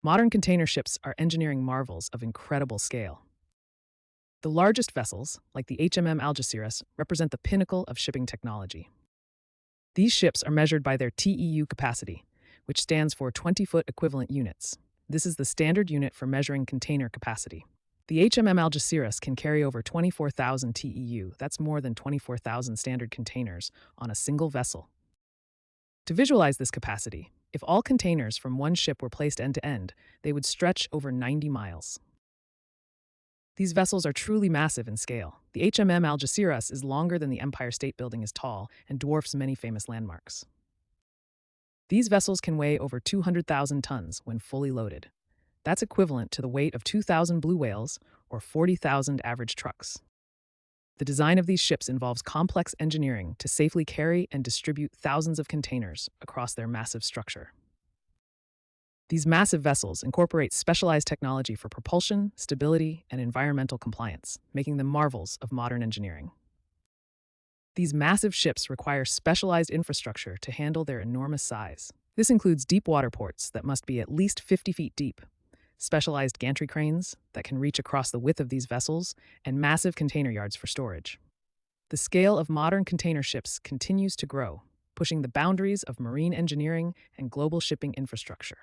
Modern container ships are engineering marvels of incredible scale. The largest vessels, like the HMM Algeciras, represent the pinnacle of shipping technology. These ships are measured by their TEU capacity, which stands for 20-foot equivalent units. This is the standard unit for measuring container capacity. The HMM Algeciras can carry over 24,000 TEU, that's more than 24,000 standard containers, on a single vessel. To visualize this capacity, if all containers from one ship were placed end to end, they would stretch over 90 miles. These vessels are truly massive in scale. The HMM Algeciras is longer than the Empire State Building is tall and dwarfs many famous landmarks. These vessels can weigh over 200,000 tons when fully loaded. That's equivalent to the weight of 2,000 blue whales or 40,000 average trucks. The design of these ships involves complex engineering to safely carry and distribute thousands of containers across their massive structure. These massive vessels incorporate specialized technology for propulsion, stability, and environmental compliance, making them marvels of modern engineering. These massive ships require specialized infrastructure to handle their enormous size. This includes deep water ports that must be at least 50 feet deep, specialized gantry cranes that can reach across the width of these vessels, and massive container yards for storage. The scale of modern container ships continues to grow, pushing the boundaries of marine engineering and global shipping infrastructure.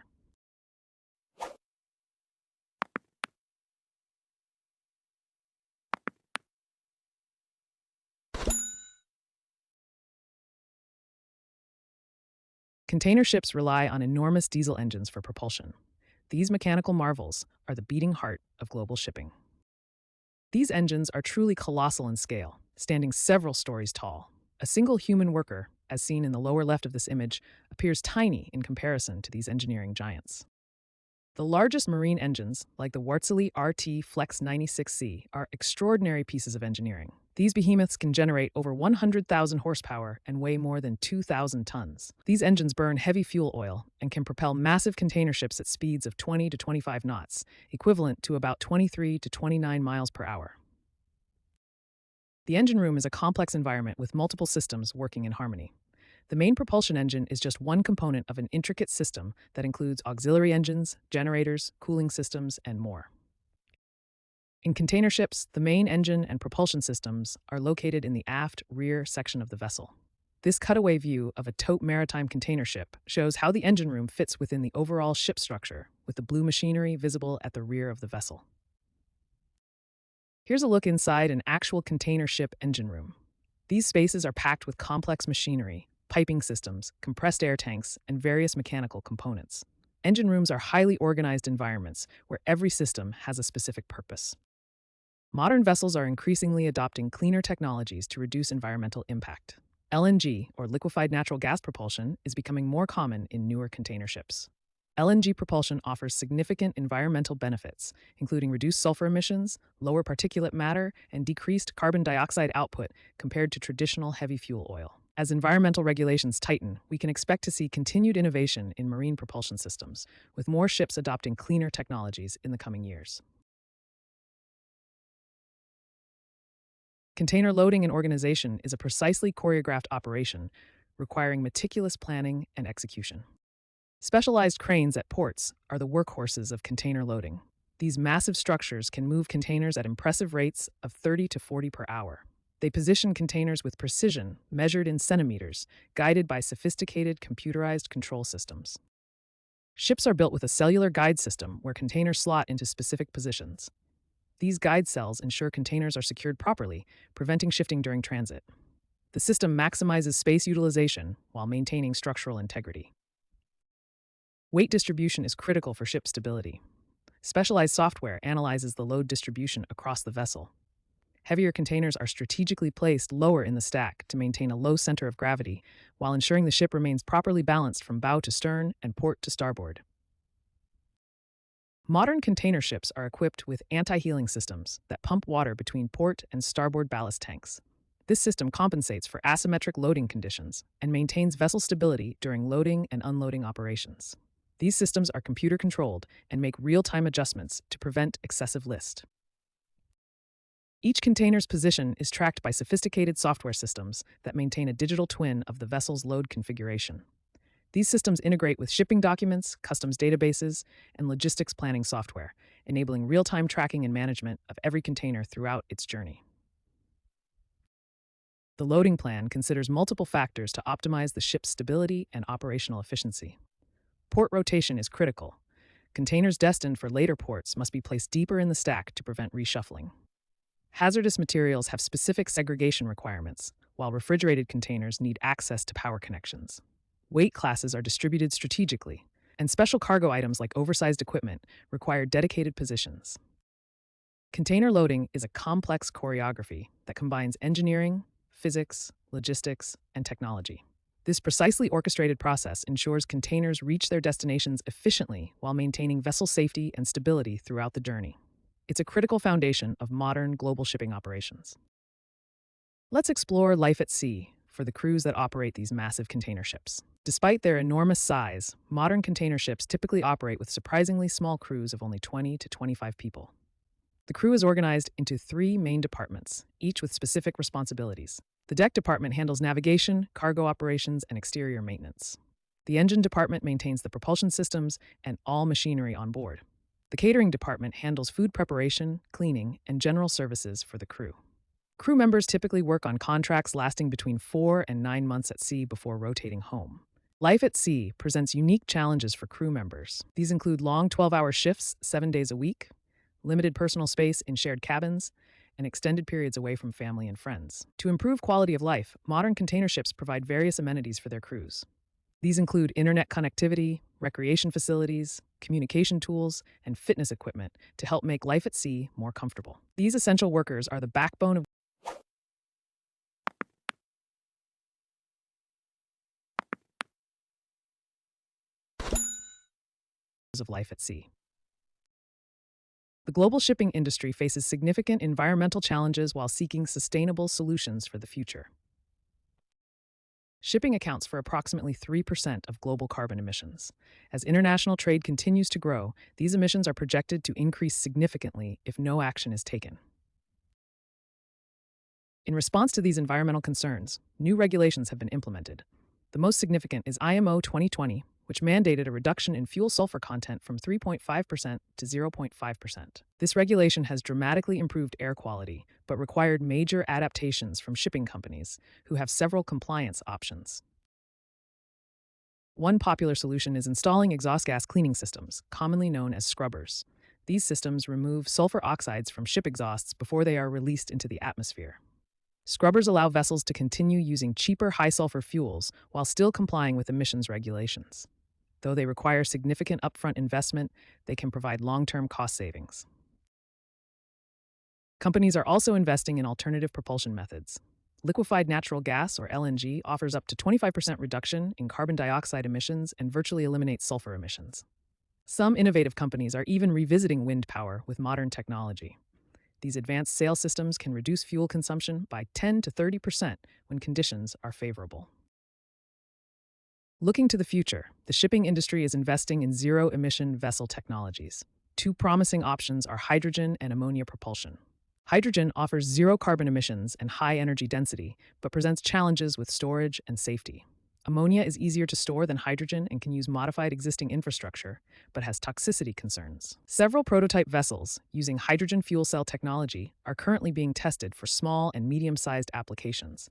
Container ships rely on enormous diesel engines for propulsion. These mechanical marvels are the beating heart of global shipping. These engines are truly colossal in scale, standing several stories tall. A single human worker, as seen in the lower left of this image, appears tiny in comparison to these engineering giants. The largest marine engines, like the Wärtsilä RT Flex 96C, are extraordinary pieces of engineering. These behemoths can generate over 100,000 horsepower and weigh more than 2,000 tons. These engines burn heavy fuel oil and can propel massive container ships at speeds of 20 to 25 knots, equivalent to about 23 to 29 miles per hour. The engine room is a complex environment with multiple systems working in harmony. The main propulsion engine is just one component of an intricate system that includes auxiliary engines, generators, cooling systems, and more. In container ships, the main engine and propulsion systems are located in the aft rear section of the vessel. This cutaway view of a tote maritime container ship shows how the engine room fits within the overall ship structure, with the blue machinery visible at the rear of the vessel. Here's a look inside an actual container ship engine room. These spaces are packed with complex machinery, piping systems, compressed air tanks, and various mechanical components. Engine rooms are highly organized environments where every system has a specific purpose. Modern vessels are increasingly adopting cleaner technologies to reduce environmental impact. LNG, or liquefied natural gas propulsion, is becoming more common in newer container ships. LNG propulsion offers significant environmental benefits, including reduced sulfur emissions, lower particulate matter, and decreased carbon dioxide output compared to traditional heavy fuel oil. As environmental regulations tighten, we can expect to see continued innovation in marine propulsion systems, with more ships adopting cleaner technologies in the coming years. Container loading and organization is a precisely choreographed operation requiring meticulous planning and execution. Specialized cranes at ports are the workhorses of container loading. These massive structures can move containers at impressive rates of 30 to 40 per hour. They position containers with precision, measured in centimeters, guided by sophisticated computerized control systems. Ships are built with a cellular guide system where containers slot into specific positions. These guide cells ensure containers are secured properly, preventing shifting during transit. The system maximizes space utilization while maintaining structural integrity. Weight distribution is critical for ship stability. Specialized software analyzes the load distribution across the vessel. Heavier containers are strategically placed lower in the stack to maintain a low center of gravity, while ensuring the ship remains properly balanced from bow to stern and port to starboard. Modern container ships are equipped with anti-heeling systems that pump water between port and starboard ballast tanks. This system compensates for asymmetric loading conditions and maintains vessel stability during loading and unloading operations. These systems are computer-controlled and make real-time adjustments to prevent excessive list. Each container's position is tracked by sophisticated software systems that maintain a digital twin of the vessel's load configuration. These systems integrate with shipping documents, customs databases, and logistics planning software, enabling real-time tracking and management of every container throughout its journey. The loading plan considers multiple factors to optimize the ship's stability and operational efficiency. Port rotation is critical. Containers destined for later ports must be placed deeper in the stack to prevent reshuffling. Hazardous materials have specific segregation requirements, while refrigerated containers need access to power connections. Weight classes are distributed strategically, and special cargo items like oversized equipment require dedicated positions. Container loading is a complex choreography that combines engineering, physics, logistics, and technology. This precisely orchestrated process ensures containers reach their destinations efficiently while maintaining vessel safety and stability throughout the journey. It's a critical foundation of modern global shipping operations. Let's explore life at sea for the crews that operate these massive container ships. Despite their enormous size, modern container ships typically operate with surprisingly small crews of only 20 to 25 people. The crew is organized into three main departments, each with specific responsibilities. The deck department handles navigation, cargo operations, and exterior maintenance. The engine department maintains the propulsion systems and all machinery on board. The catering department handles food preparation, cleaning, and general services for the crew. Crew members typically work on contracts lasting between 4 and 9 months at sea before rotating home. Life at sea presents unique challenges for crew members. These include long 12-hour shifts 7 days a week, limited personal space in shared cabins, and extended periods away from family and friends. To improve quality of life, modern container ships provide various amenities for their crews. These include internet connectivity, recreation facilities, communication tools, and fitness equipment to help make life at sea more comfortable. These essential workers are the backbone of life at sea. The global shipping industry faces significant environmental challenges while seeking sustainable solutions for the future. Shipping accounts for approximately 3% of global carbon emissions. As international trade continues to grow, these emissions are projected to increase significantly if no action is taken. In response to these environmental concerns, new regulations have been implemented. The most significant is IMO 2020, which mandated a reduction in fuel sulfur content from 3.5% to 0.5%. This regulation has dramatically improved air quality, but required major adaptations from shipping companies, who have several compliance options. One popular solution is installing exhaust gas cleaning systems, commonly known as scrubbers. These systems remove sulfur oxides from ship exhausts before they are released into the atmosphere. Scrubbers allow vessels to continue using cheaper high-sulfur fuels while still complying with emissions regulations. Though they require significant upfront investment, they can provide long-term cost savings. Companies are also investing in alternative propulsion methods. Liquefied natural gas, or LNG, offers up to 25% reduction in carbon dioxide emissions and virtually eliminates sulfur emissions. Some innovative companies are even revisiting wind power with modern technology. These advanced sail systems can reduce fuel consumption by 10 to 30% when conditions are favorable. Looking to the future, the shipping industry is investing in zero-emission vessel technologies. Two promising options are hydrogen and ammonia propulsion. Hydrogen offers zero carbon emissions and high energy density, but presents challenges with storage and safety. Ammonia is easier to store than hydrogen and can use modified existing infrastructure, but has toxicity concerns. Several prototype vessels using hydrogen fuel cell technology are currently being tested for small and medium-sized applications,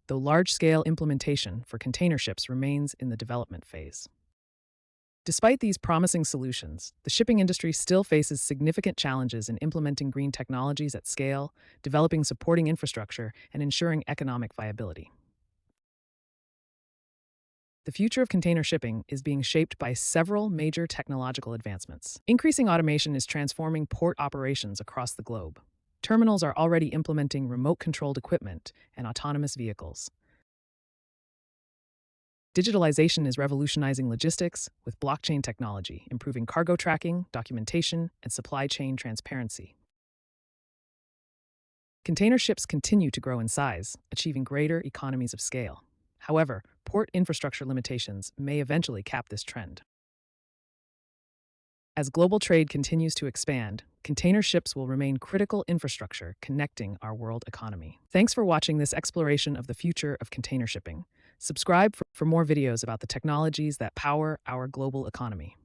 though large-scale implementation for container ships remains in the development phase. Despite these promising solutions, the shipping industry still faces significant challenges in implementing green technologies at scale, developing supporting infrastructure, and ensuring economic viability. The future of container shipping is being shaped by several major technological advancements. Increasing automation is transforming port operations across the globe. Terminals are already implementing remote-controlled equipment and autonomous vehicles. Digitalization is revolutionizing logistics with blockchain technology, improving cargo tracking, documentation, and supply chain transparency. Container ships continue to grow in size, achieving greater economies of scale. However, port infrastructure limitations may eventually cap this trend. As global trade continues to expand, container ships will remain critical infrastructure connecting our world economy. Thanks for watching this exploration of the future of container shipping. Subscribe for more videos about the technologies that power our global economy.